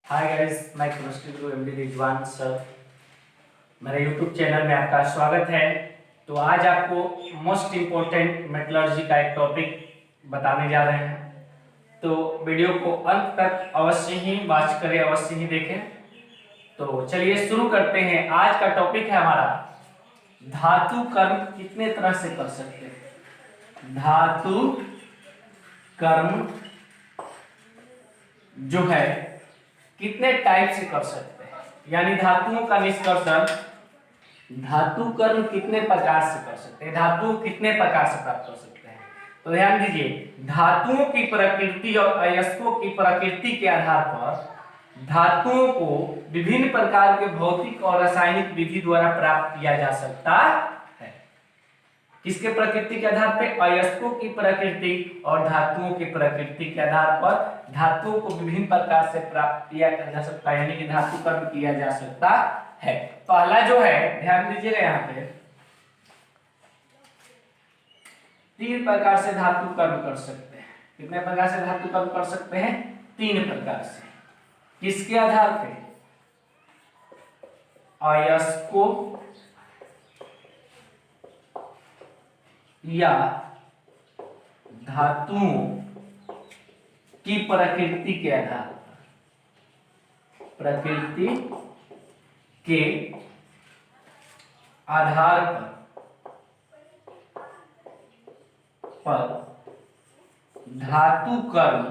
Hi guys, मैं chemistry गुरु MD Rizwan sir, मेरे YouTube channel में आपका स्वागत है। तो आज आपको मोस्ट इम्पोर्टेंट मेटलर्जी का एक टॉपिक बताने जा रहे हैं। तो वीडियो को अंत तक अवश्य ही वॉच करें, अवश्य ही देखें। तो चलिए शुरू करते हैं। आज का टॉपिक है हमारा धातु कर्म कितने तरह से कर सकते हैं। धातु कर्म जो है कितने टाइप से कर सकते हैं, यानी धातुओं का निष्कर्षण धातु कर्म कितने प्रकार से कर सकते हैं, धातु कितने प्रकार से प्राप्त कर सकते हैं। तो ध्यान दीजिए, धातुओं की प्रकृति और अयस्कों की प्रकृति के आधार पर धातुओं को विभिन्न प्रकार के भौतिक और रासायनिक विधि द्वारा प्राप्त किया जा सकता है। किसके प्रकृति के आधार पर? अयस्कों की प्रकृति और धातुओं की प्रकृति के आधार पर धातुओं को विभिन्न प्रकार से प्राप्त किया जा सकता है, यानी कि धातु कर्म किया जा सकता है। पहला जो है, ध्यान दीजिएगा, यहाँ पे 3 प्रकार से धातु कर्म कर सकते हैं। कितने प्रकार से धातु कर्म कर सकते हैं? 3 प्रकार से। किसके आधार पे? अयस्कों या धातुओं की प्रकृति के आधार पर, प्रकृति के आधार पर धातु कर्म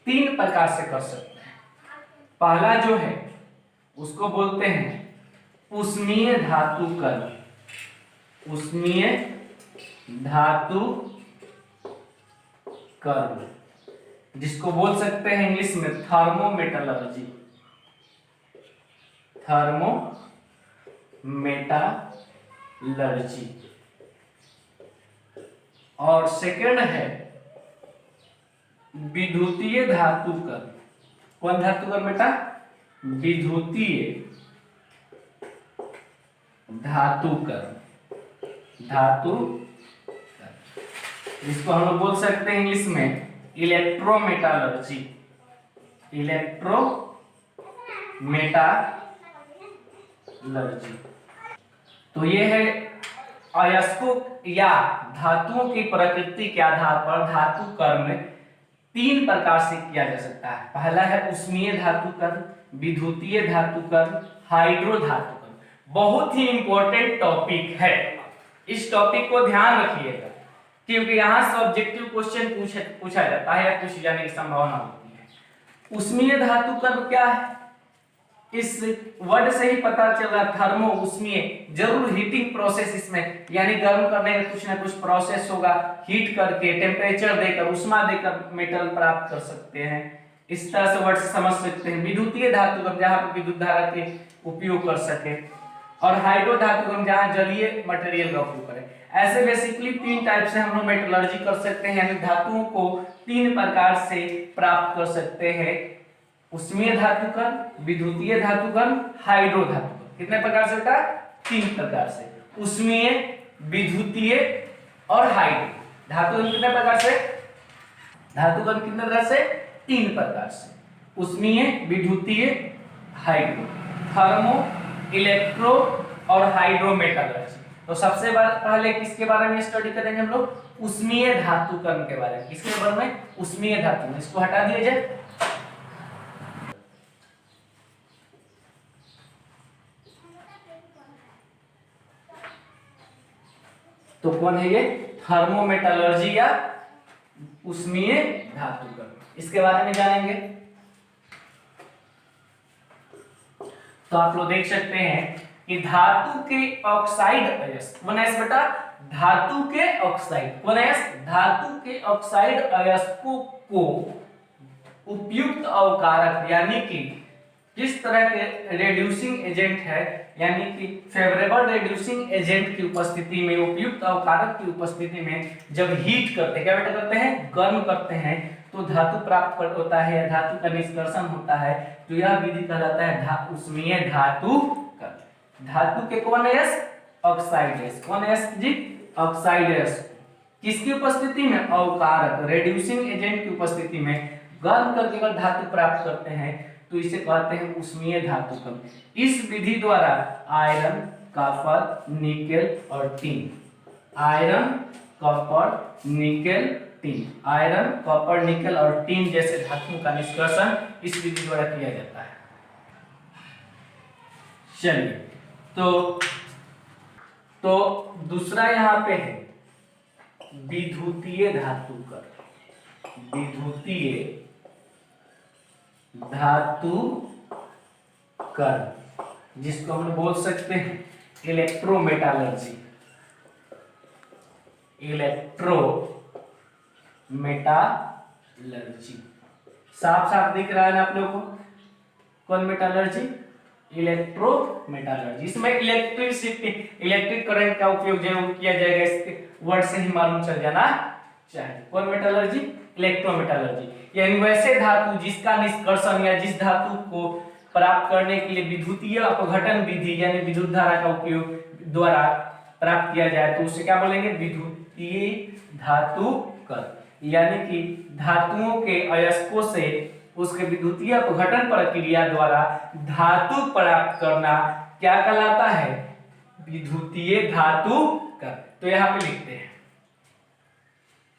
3 प्रकार से कर सकते हैं। पहला जो है उसको बोलते हैं ऊष्मीय धातु कर्म। ऊष्मीय धातु कर्म, जिसको बोल सकते हैं इंग्लिश में थर्मोमेटलर्जी। थर्मोमेटलर्जी। और सेकंड है विद्युतीय धातु कर्म। कौन धातु कर्म बेटा? विद्युतीय धातु कर्म। जिसको हम लोग बोल सकते हैं इंग्लिश में इलेक्ट्रोमेटालर्जी। इलेक्ट्रोमेटालर्जी। तो ये है अयस्कों या धातुओं की प्रकृति के आधार पर धातु कर्म 3 प्रकार से किया जा सकता है। पहला है ऊष्मीय धातु कर्म, विद्युतीय धातु कर्म, हाइड्रो धातु कर्म। बहुत ही इंपॉर्टेंट टॉपिक है, इस टॉपिक को ध्यान रखिएगा, क्योंकि यहाँ सब्जेक्टिव क्वेश्चन पूछा जाता है या पूछे जाने की संभावना होती है। ऊष्मीय धातु कर्म क्या है? इस वर्ड से ही पता चल रहा, थर्मो ऊष्मीय, जरूर हीटिंग प्रोसेस इसमें, यानी गर्म करने का कुछ ना कुछ प्रोसेस होगा। हीट करके, टेम्परेचर देकर, उष्मा देकर मेटल प्राप्त कर सकते हैं। इस तरह से वर्ड से समझ सकते हैं। विद्युतीय धातु कर्म, जहां पर विद्युत धारा के उपयोग कर सके। और हाइड्रो धातु कर्म, जहां जलीय मटेरियल का उपयोग करें। ऐसे बेसिकली 3 टाइप से हम लोग मेटलर्जी कर सकते हैं, यानी धातुओं को 3 प्रकार से प्राप्त कर सकते हैं। ऊष्मीय धातु कर्म, विद्युतीय धातु कर्म, हाइड्रो धातु कर्म। कितने प्रकार से होता है? 3 प्रकार से। ऊष्मीय, विद्युतीय और हाइड्रो धातु कर्म कितने प्रकार से? धातु कर्म कितने प्रकार से? 3 प्रकार से। ऊष्मीय, विद्युतीय, हाइड्रो। थर्मो, इलेक्ट्रो और हाइड्रोमेटलर्जी। तो सबसे पहले किसके बारे में स्टडी करेंगे हम लोग? ऊष्मीय धातु कर्म के बारे में। किसके बारे में? ऊष्मीय धातु। इसको हटा दिया जाए। तो कौन है ये? थर्मोमेटलर्जी या ऊष्मीय धातु कर्म। इसके बारे में जानेंगे। तो आप लोग देख सकते हैं कि धातु के ऑक्साइड अयस्क, कौन है बेटा? धातु के ऑक्साइड, कौन है? धातु के ऑक्साइड अयस्कों को उपयुक्त अवकारक, यानी कि किस तरह के रेड्यूसिंग एजेंट है, यानी कि फेवरेबल रेड्यूसिंग एजेंट की उपस्थिति में, उपयुक्त अवकारक की उपस्थिति में जब हीट करते हैं, क्या बेटा करते हैं? गर्म करते हैं, तो धातु प्राप्त होता है, धातु का निष्कर्षण होता है। तो यह विधि कहलाता है ऊष्मीय धातु कर्म। धातु के कौन है? ऑक्साइड। कौन है जी? ऑक्साइड किसकी उपस्थिति में? अवकारक रेड्यूसिंग एजेंट की उपस्थिति में गर्म करके अगर धातु प्राप्त करते हैं तो इसे कहते हैं उष्मीय धातुकर्म। इस विधि द्वारा आयरन, कॉपर, निकेल और tin, iron, copper, nickel, tin, iron, copper, nickel और टिन जैसे धातुओं का निष्कर्षण इस विधि द्वारा किया जाता है। चलिए, तो दूसरा यहाँ पे है विद्युतीय धातुकर्म। विद्युतीय धातुकर्म जिसको हम बोल सकते हैं इलेक्ट्रोमेटालर्जी। इलेक्ट्रोमेटालर्जी साफ साफ दिख रहा है ना आप लोगों को? कौन मेटालर्जी? इलेक्ट्रोमेटालर्जी। इसमें इलेक्ट्रिसिटी, इलेक्ट्रिक करंट का उपयोग जरूर किया जाएगा, इसके वर्ड से ही मालूम चल जाना चाहिए। कौन मेटालर्जी? इलेक्ट्रोमेटालर्जी। यानी वैसे धातु जिसका निष्कर्षण या जिस धातु को प्राप्त करने के लिए विद्युतीय अपघटन विधि यानी विद्युत धारा का उपयोग द्वारा प्राप्त किया जाए तो उसे क्या बोलेंगे? विद्युतीय धातुकर्म। यानी कि धातुओं के अयस्कों से उसके विद्युतीय अपघटन प्रक्रिया द्वारा धातु प्राप्त करना क्या कहलाता है? विद्युतीय धातुकर्म। तो यहाँ पे लिखते हैं,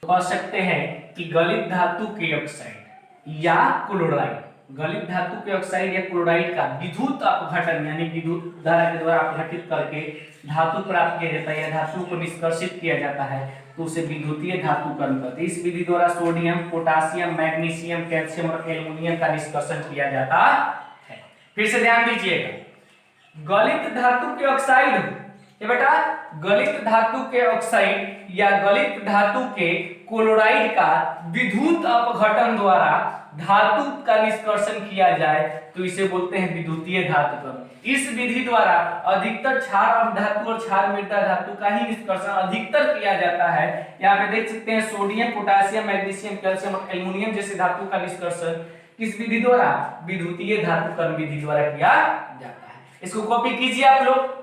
कह सकते हैं कि गलित धातु के ऑक्साइड या क्लोराइड, गलित धातु के ऑक्साइड या क्लोराइड का विद्युत अपघटन यानी विद्युत धारा के द्वारा अपघटित करके धातु प्राप्त किया जाता है या धातु को निष्कर्षित किया जाता है तो उसे विद्युतीय धातुकर्म कहते हैं। इस विधि द्वारा सोडियम, पोटासियम, मैग्नीशियम, कैल्शियम और एल्युमिनियम का निष्कर्षण किया जाता है। फिर से ध्यान दीजिएगा, गलित धातु के ऑक्साइड, ये बेटा गलित धातु के ऑक्साइड या गलित धातु के क्लोराइड का विद्युत अपघटन द्वारा धातु का निष्कर्षण किया जाए तो इसे बोलते हैं विद्युतीय धातुकर्म। इस विधि द्वारा अधिकतर क्षार धातु और क्षार मृदा धातु का ही निष्कर्षण अधिकतर किया जाता है। यहाँ पे देख सकते हैं सोडियम, पोटासियम, मैग्नीशियम, कैल्शियम और एल्युमिनियम जैसे धातु का निष्कर्षण किस विधि द्वारा? विद्युतीय धातुकर्म विधि द्वारा किया जाता है। इसको कॉपी कीजिए आप लोग।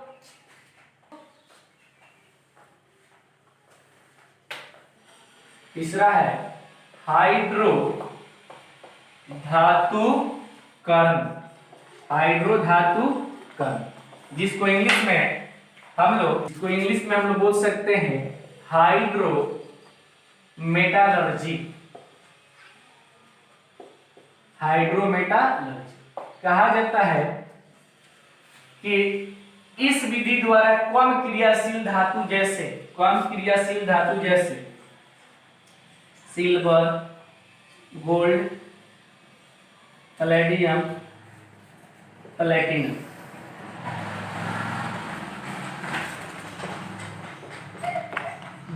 तीसरा है हाइड्रो धातुकर्म। हाइड्रो धातुकर्म जिसको इंग्लिश में हम लोग बोल सकते हैं हाइड्रो मेटालर्जी। हाइड्रोमेटालर्जी कहा जाता है कि इस विधि द्वारा कम क्रियाशील धातु जैसे सिल्वर, गोल्ड, पैलेडियम, प्लेटिनम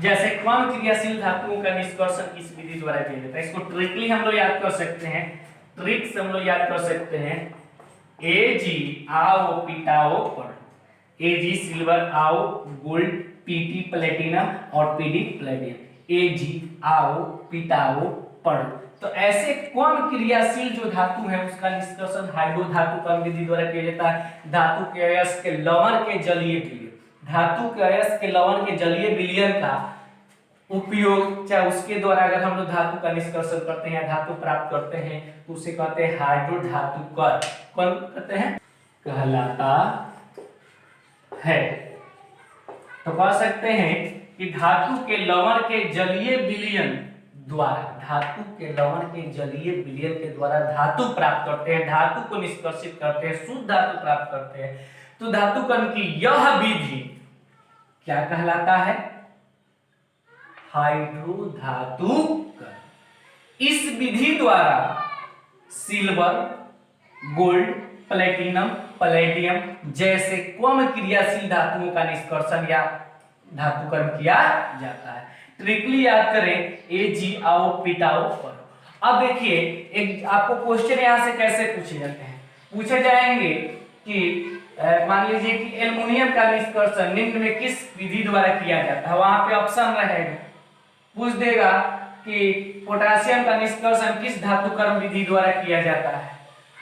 जैसे कम क्रियाशील धातुओं का निष्कर्षण इस विधि द्वारा किया जाता है। इसको ट्रिकली हम लोग याद कर सकते हैं, ट्रिक से हम लोग याद कर सकते हैं। Ag आओ पिटाओ पर, Ag सिल्वर, आओ गोल्ड, Pt प्लेटिनम और Pd प्लेटिनम। Ag आओ पिटाओ पर, तो ऐसे कम क्रियाशील जो धातु है उसका निष्कर्षण हाइड्रो धातुकर्म विधि द्वारा किया जाता है। धातु के अयस्क के लवण के जलीय विलयन का उपयोग चाहे उसके द्वारा अगर हम लोग धातु का निष्कर्षण करते हैं या धातु प्राप्त करते हैं तो उसे कहते हैं हाइड्रो धातुकर्म। कौन कहते हैं? कहलाता है। तो कह सकते हैं कि धातु के लवण के जलीय विलयन के द्वारा धातु प्राप्त करते हैं, धातु को निष्कर्षित करते हैं, शुद्ध धातु प्राप्त करते हैं। तो धातुकर्म की यह विधि क्या कहलाता है? हाइड्रो धातुकर्म। इस विधि द्वारा सिल्वर, गोल्ड, प्लेटिनम, पैलेडियम जैसे कम क्रियाशील धातुओं का निष्कर्षण या धातुकर्म किया जाता है। ट्रिकली याद करें, Ag आओ पिटाओ पर। अब देखिए एक आपको क्वेश्चन यहां से कैसे पूछे जाते हैं, पूछे जाएंगे कि मान लीजिए कि एल्युमिनियम का निष्कर्षण निम्न में किस विधि द्वारा किया जाता है, वहां पे ऑप्शन रहेगा। पूछ देगा कि पोटेशियम का निष्कर्षण किस धातुकर्म विधि द्वारा किया जाता है,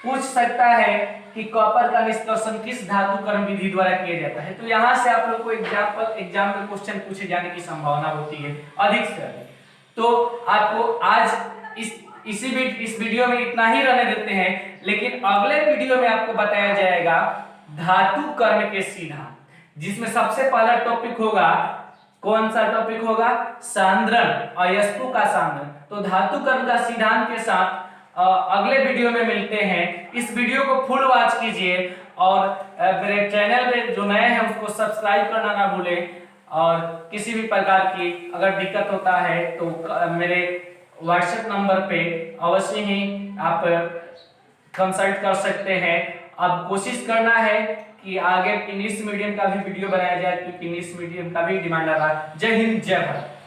पूछ सकता है कि कॉपर का निष्कर्षण किस धातु कर्म विधि द्वारा किया जाता है। तो यहाँ से आप लोग को एग्जाम में क्वेश्चन पूछे जाने की संभावना होती है अधिक से अधिक। तो आपको आज इस वीडियो में इतना ही रहने देते हैं, लेकिन अगले वीडियो में आपको बताया जाएगा धातु कर्म के सिद्धांत, जिसमें सबसे पहला टॉपिक होगा, कौन सा टॉपिक होगा, सांद्रण, अयस्कों का सांद्रण। तो धातु कर्म का सिद्धांत के साथ अगले वीडियो में मिलते हैं। इस वीडियो को फुल वॉच कीजिए और मेरे चैनल पे जो नए हैं उसको सब्सक्राइब करना ना भूलें। और किसी भी प्रकार की अगर दिक्कत होता है तो मेरे व्हाट्सएप नंबर पे अवश्य ही आप कंसल्ट कर सकते हैं। अब कोशिश करना है कि आगे इंग्लिश मीडियम का भी वीडियो बनाया जाए, क्योंकि इंग्लिश मीडियम का भी डिमांड आ रहा है। जय हिंद, जय भारत।